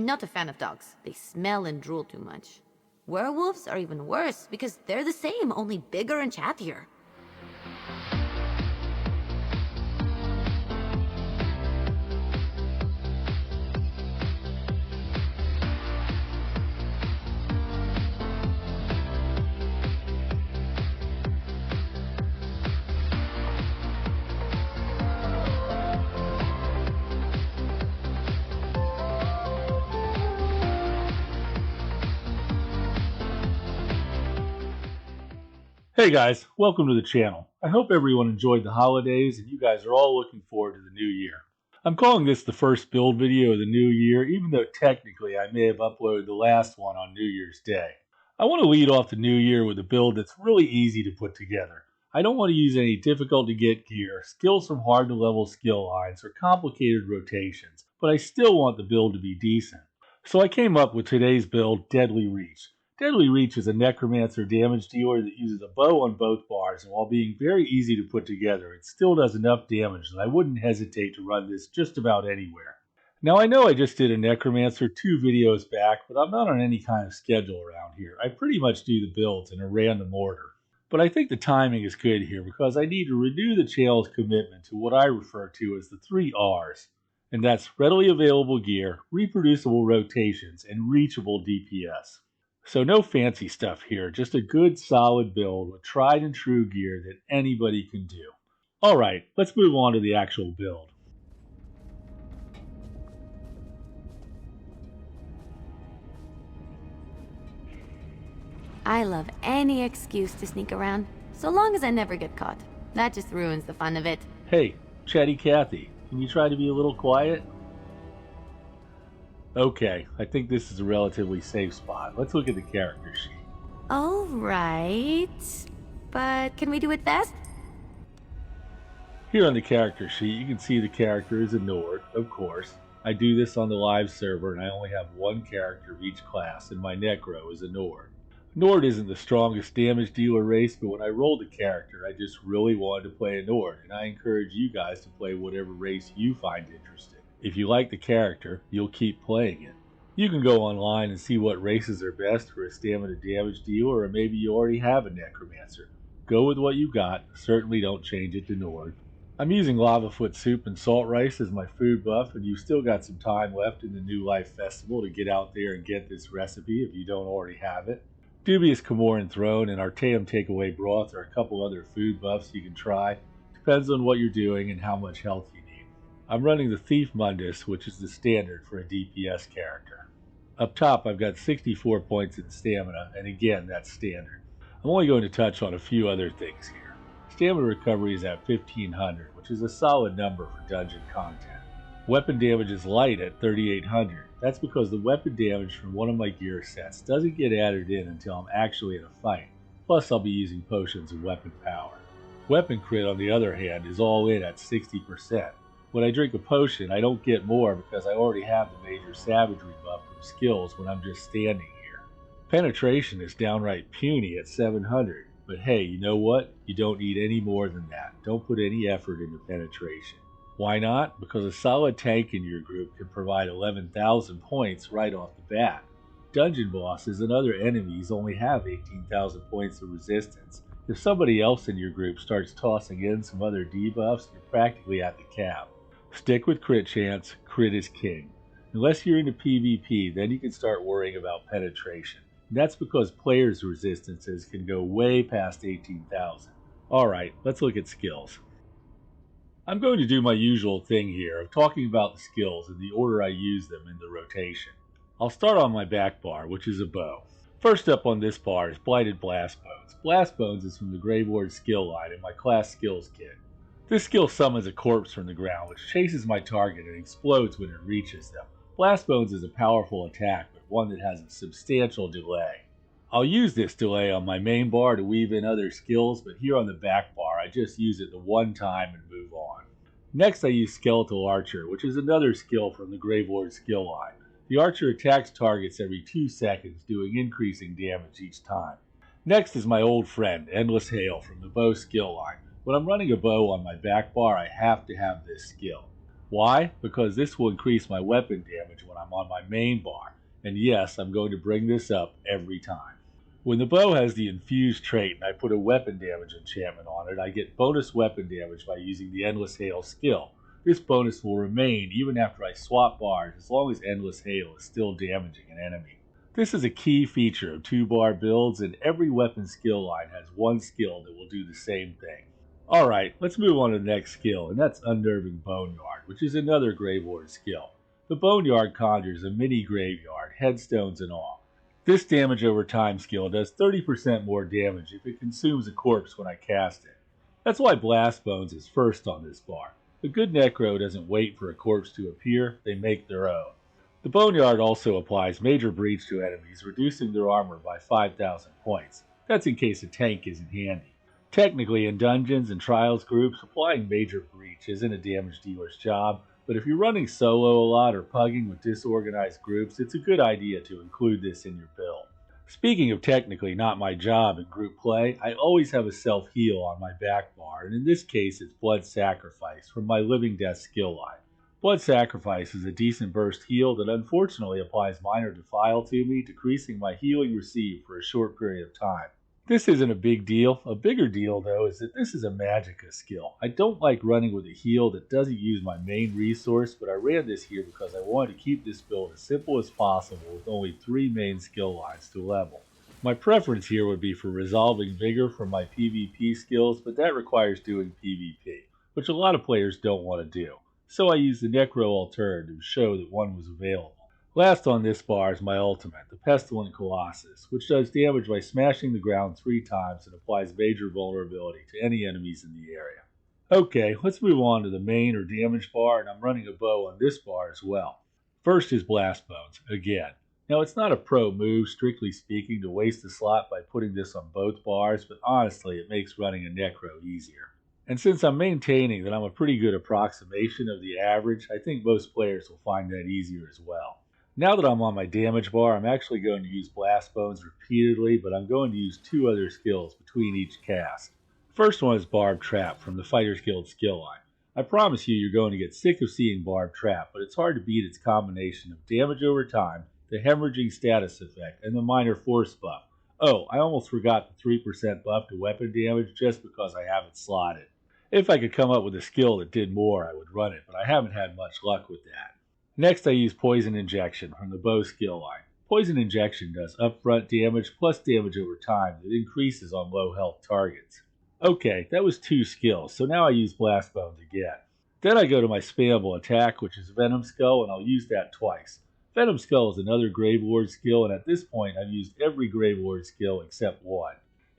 Not a fan of dogs. They smell and drool too much. Werewolves are even worse because they're the same, only bigger and chattier. Hey guys, welcome to the channel. I hope everyone enjoyed the holidays and you guys are all looking forward to the new year. I'm calling this the first build video of the new year, even though technically I may have uploaded the last one on New Year's Day. I want to lead off the new year with a build that's really easy to put together. I don't want to use any difficult to get gear, skills from hard to level skill lines, or complicated rotations, but I still want the build to be decent. So I came up with today's build, Deadly Reach. Deadly Reach is a Necromancer damage dealer that uses a bow on both bars, and while being very easy to put together, it still does enough damage that I wouldn't hesitate to run this just about anywhere. Now I know I just did a Necromancer 2 videos back, but I'm not on any kind of schedule around here. I pretty much do the builds in a random order. But I think the timing is good here because I need to renew the channel's commitment to what I refer to as the 3 R's. And that's readily available gear, reproducible rotations, and reachable DPS. So no fancy stuff here, just a good solid build with tried and true gear that anybody can do. Alright, let's move on to the actual build. I love any excuse to sneak around, so long as I never get caught. That just ruins the fun of it. Hey, Chatty Cathy, can you try to be a little quiet? Okay, I think this is a relatively safe spot. Let's look at the character sheet. Alright, but can we do it fast? Here on the character sheet, you can see the character is a Nord, of course. I do this on the live server and I only have one character of each class, and my Necro is a Nord. Nord isn't the strongest damage dealer race, but when I rolled the character, I just really wanted to play a Nord, and I encourage you guys to play whatever race you find interesting. If you like the character, you'll keep playing it. You can go online and see what races are best for a stamina damage dealer, or maybe you already have a Necromancer. Go with what you got, certainly don't change it to Nord. I'm using Lavafoot Soup and Salt Rice as my food buff, and you've still got some time left in the New Life Festival to get out there and get this recipe if you don't already have it. Dubious Camoran Throne and Artaeum Takeaway Broth are a couple other food buffs you can try. Depends on what you're doing and how much health you need. I'm running the Thief Mundus, which is the standard for a DPS character. Up top I've got 64 points in stamina, and again that's standard. I'm only going to touch on a few other things here. Stamina recovery is at 1500, which is a solid number for dungeon content. Weapon damage is light at 3800. That's because the weapon damage from one of my gear sets doesn't get added in until I'm actually in a fight, plus I'll be using potions of weapon power. Weapon crit on the other hand is all in at 60%. When I drink a potion, I don't get more because I already have the major savagery buff from skills when I'm just standing here. Penetration is downright puny at 700, but hey, you know what? You don't need any more than that. Don't put any effort into penetration. Why not? Because a solid tank in your group can provide 11,000 points right off the bat. Dungeon bosses and other enemies only have 18,000 points of resistance. If somebody else in your group starts tossing in some other debuffs, you're practically at the cap. Stick with crit chance, crit is king. Unless you're into PvP, then you can start worrying about penetration. And that's because players' resistances can go way past 18,000. Alright, let's look at skills. I'm going to do my usual thing here of talking about the skills in the order I use them in the rotation. I'll start on my back bar, which is a bow. First up on this bar is Blighted Blast Bones. Blast Bones is from the Grave Ward skill line in my class skills kit. This skill summons a corpse from the ground, which chases my target and explodes when it reaches them. Blast Bones is a powerful attack, but one that has a substantial delay. I'll use this delay on my main bar to weave in other skills, but here on the back bar I just use it the one time and move on. Next I use Skeletal Archer, which is another skill from the Grave Ward skill line. The archer attacks targets every 2 seconds, doing increasing damage each time. Next is my old friend, Endless Hail from the bow skill line. When I'm running a bow on my back bar, I have to have this skill. Why? Because this will increase my weapon damage when I'm on my main bar, and yes, I'm going to bring this up every time. When the bow has the infused trait and I put a weapon damage enchantment on it, I get bonus weapon damage by using the Endless Hail skill. This bonus will remain even after I swap bars as long as Endless Hail is still damaging an enemy. This is a key feature of 2-bar builds, and every weapon skill line has one skill that will do the same thing. Alright, let's move on to the next skill, and that's Unnerving Boneyard, which is another Grave Ward skill. The Boneyard conjures a mini graveyard, headstones and all. This damage over time skill does 30% more damage if it consumes a corpse when I cast it. That's why Blast Bones is first on this bar. A good Necro doesn't wait for a corpse to appear, they make their own. The Boneyard also applies Major Breach to enemies, reducing their armor by 5,000 points. That's in case a tank isn't handy. Technically, in dungeons and trials groups, applying Major Breach isn't a damage dealer's job, but if you're running solo a lot or pugging with disorganized groups, it's a good idea to include this in your build. Speaking of technically not my job in group play, I always have a self-heal on my back bar, and in this case it's Blood Sacrifice from my Living Death skill line. Blood Sacrifice is a decent burst heal that unfortunately applies Minor Defile to me, decreasing my healing received for a short period of time. This isn't a big deal. A bigger deal, though, is that this is a Magicka skill. I don't like running with a heal that doesn't use my main resource, but I ran this here because I wanted to keep this build as simple as possible with only 3 main skill lines to level. My preference here would be for Resolving Vigor from my PvP skills, but that requires doing PvP, which a lot of players don't want to do. So I used the Necro alternative to show that one was available. Last on this bar is my ultimate, the Pestilent Colossus, which does damage by smashing the ground 3 times and applies major vulnerability to any enemies in the area. Okay, let's move on to the main or damage bar, and I'm running a bow on this bar as well. First is Blast Bones, again. Now it's not a pro move, strictly speaking, to waste a slot by putting this on both bars, but honestly it makes running a Necro easier. And since I'm maintaining that I'm a pretty good approximation of the average, I think most players will find that easier as well. Now that I'm on my damage bar, I'm actually going to use Blast Bones repeatedly, but I'm going to use 2 other skills between each cast. The first one is Barb Trap from the Fighters Guild skill line. I promise you you're going to get sick of seeing Barb Trap, but it's hard to beat its combination of damage over time, the hemorrhaging status effect, and the minor force buff. Oh, I almost forgot the 3% buff to weapon damage just because I have it slotted. If I could come up with a skill that did more, I would run it, but I haven't had much luck with that. Next I use Poison Injection from the Bow skill line. Poison Injection does upfront damage plus damage over time that increases on low health targets. Okay, that was 2 skills, so now I use Blast Bones again. Then I go to my spammable attack, which is Venom Skull, and I'll use that twice. Venom Skull is another Grave Ward skill, and at this point I've used every Grave Ward skill except one.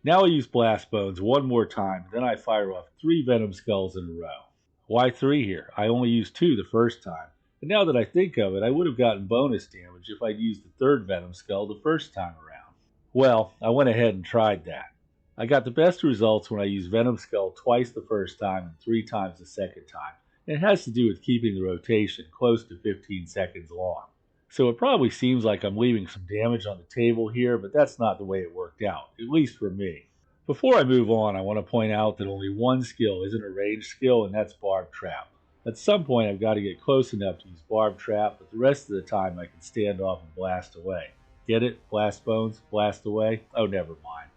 Now I use Blast Bones one more time, and then I fire off 3 Venom Skulls in a row. Why 3 here? I only used 2 the first time. And now that I think of it, I would have gotten bonus damage if I'd used the 3rd Venom Skull the first time around. Well, I went ahead and tried that. I got the best results when I used Venom Skull twice the first time and 3 times the second time. And it has to do with keeping the rotation close to 15 seconds long. So it probably seems like I'm leaving some damage on the table here, but that's not the way it worked out, at least for me. Before I move on, I want to point out that only one skill isn't a ranged skill, and that's Barb Trap. At some point I've got to get close enough to use Barb Trap, but the rest of the time I can stand off and blast away. Get it? Blast Bones? Blast away? Oh, never mind.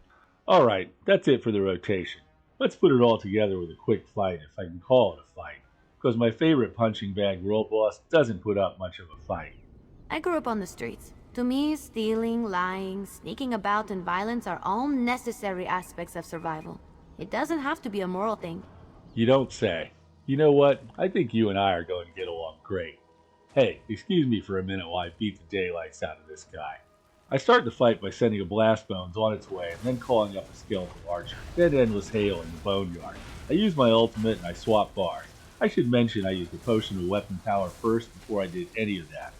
Alright, that's it for the rotation. Let's put it all together with a quick fight, if I can call it a fight, because my favorite punching bag world boss doesn't put up much of a fight. I grew up on the streets. To me, stealing, lying, sneaking about, and violence are all necessary aspects of survival. It doesn't have to be a moral thing. You don't say. You know what? I think you and I are going to get along great. Hey, excuse me for a minute while I beat the daylights out of this guy. I start the fight by sending a Blast Bones on its way and then calling up a Skeletal Archer, then Endless Hail in the Boneyard. I use my ultimate and I swap bars. I should mention I used the Potion of Weapon Power first before I did any of that.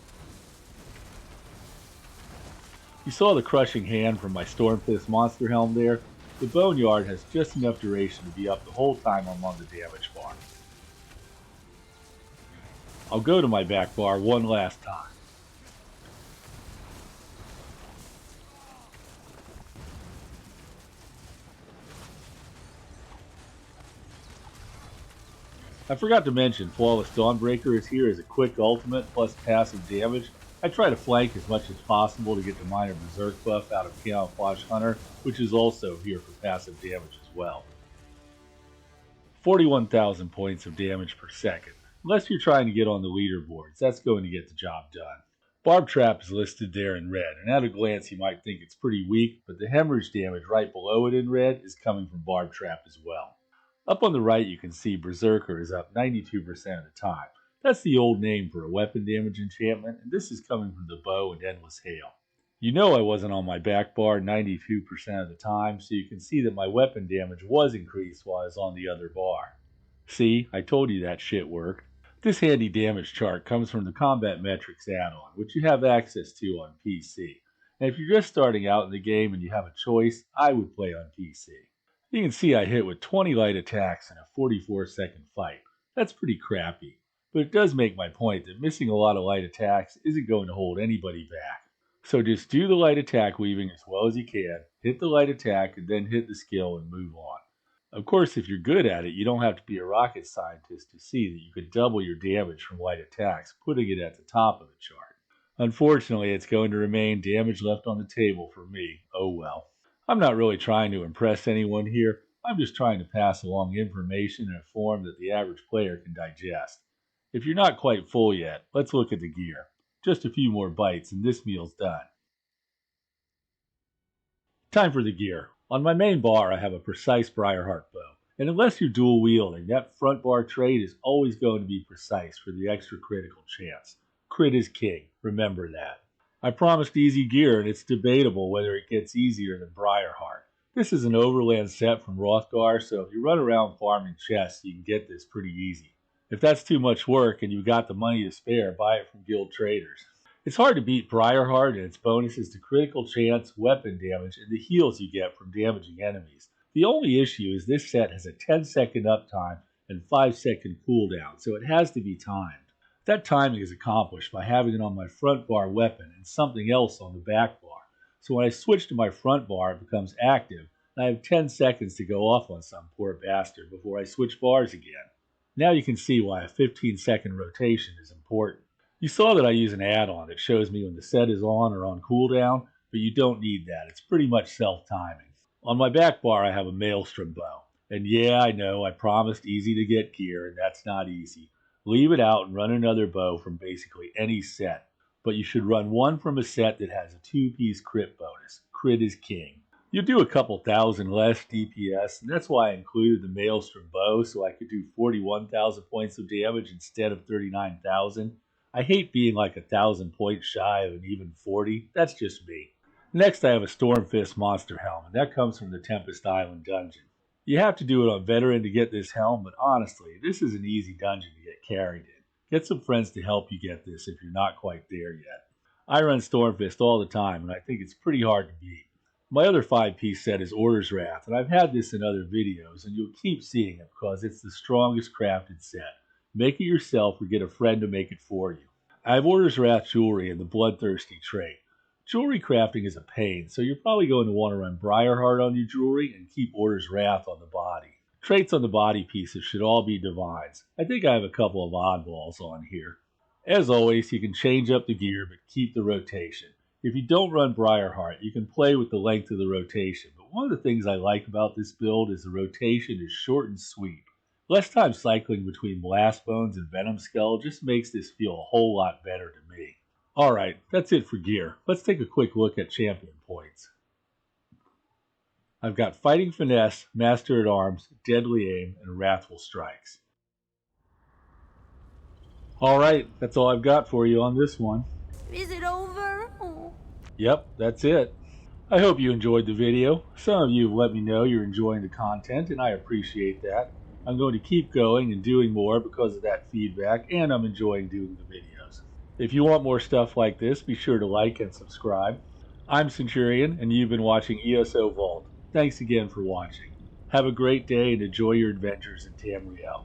You saw the crushing hand from my Stormfist monster helm there? The Boneyard has just enough duration to be up the whole time I'm on the damage bar. I'll go to my back bar one last time. I forgot to mention, Flawless Dawnbreaker is here as a quick ultimate plus passive damage. I try to flank as much as possible to get the minor berserk buff out of Camouflage Hunter, which is also here for passive damage as well. 41,000 points of damage per second. Unless you're trying to get on the leaderboards, that's going to get the job done. Barb Trap is listed there in red, and at a glance you might think it's pretty weak, but the hemorrhage damage right below it in red is coming from Barb Trap as well. Up on the right you can see Berserker is up 92% of the time. That's the old name for a weapon damage enchantment, and this is coming from the Bow and Endless Hail. You know I wasn't on my back bar 92% of the time, so you can see that my weapon damage was increased while I was on the other bar. See, I told you that shit worked. This handy damage chart comes from the Combat Metrics add-on, which you have access to on PC. And if you're just starting out in the game and you have a choice, I would play on PC. You can see I hit with 20 light attacks in a 44-second fight. That's pretty crappy. But it does make my point that missing a lot of light attacks isn't going to hold anybody back. So just do the light attack weaving as well as you can, hit the light attack, and then hit the skill and move on. Of course, if you're good at it, you don't have to be a rocket scientist to see that you could double your damage from light attacks, putting it at the top of the chart. Unfortunately, it's going to remain damage left on the table for me. Oh well. I'm not really trying to impress anyone here. I'm just trying to pass along information in a form that the average player can digest. If you're not quite full yet, let's look at the gear. Just a few more bites and this meal's done. Time for the gear. On my main bar I have a precise Briarheart bow, and unless you're dual wielding, that front bar trait is always going to be precise for the extra critical chance. Crit is king, remember that. I promised easy gear and it's debatable whether it gets easier than Briarheart. This is an overland set from Rothgar, so if you run around farming chests you can get this pretty easy. If that's too much work and you've got the money to spare, buy it from Guild Traders. It's hard to beat Briarheart and its bonuses to critical chance, weapon damage, and the heals you get from damaging enemies. The only issue is this set has a 10-second uptime and 5-second cooldown, so it has to be timed. That timing is accomplished by having it on my front bar weapon and something else on the back bar. So when I switch to my front bar, it becomes active, and I have 10 seconds to go off on some poor bastard before I switch bars again. Now you can see why a 15-second rotation is important. You saw that I use an add-on that shows me when the set is on or on cooldown, but you don't need that. It's pretty much self-timing. On my back bar I have a Maelstrom Bow. And yeah, I know, I promised easy to get gear, and that's not easy. Leave it out and run another bow from basically any set. But you should run one from a set that has a 2-piece crit bonus. Crit is king. You'll do a couple thousand less DPS, and that's why I included the Maelstrom Bow, so I could do 41,000 points of damage instead of 39,000. I hate being like 1,000 points shy of an even 40. That's just me. Next I have a Stormfist Monster Helm, and that comes from the Tempest Island dungeon. You have to do it on Veteran to get this helm, but honestly, this is an easy dungeon to get carried in. Get some friends to help you get this if you're not quite there yet. I run Stormfist all the time, and I think it's pretty hard to beat. My other 5-piece set is Order's Wrath, and I've had this in other videos, and you'll keep seeing it because it's the strongest crafted set. Make it yourself or get a friend to make it for you. I have Order's Wrath jewelry and the Bloodthirsty trait. Jewelry crafting is a pain, so you're probably going to want to run Briarheart on your jewelry and keep Order's Wrath on the body. Traits on the body pieces should all be Divines. I think I have a couple of oddballs on here. As always, you can change up the gear, but keep the rotation. If you don't run Briarheart, you can play with the length of the rotation, but one of the things I like about this build is the rotation is short and sweet. Less time cycling between Blast Bones and Venom Skull just makes this feel a whole lot better to me. Alright, that's it for gear. Let's take a quick look at champion points. I've got Fighting Finesse, Master at Arms, Deadly Aim, and Wrathful Strikes. Alright, that's all I've got for you on this one. Is it over? Oh. Yep, that's it. I hope you enjoyed the video. Some of you have let me know you're enjoying the content, and I appreciate that. I'm going to keep going and doing more because of that feedback, and I'm enjoying doing the videos. If you want more stuff like this, be sure to like and subscribe. I'm Centurion, and you've been watching ESO Vault. Thanks again for watching. Have a great day and enjoy your adventures in Tamriel.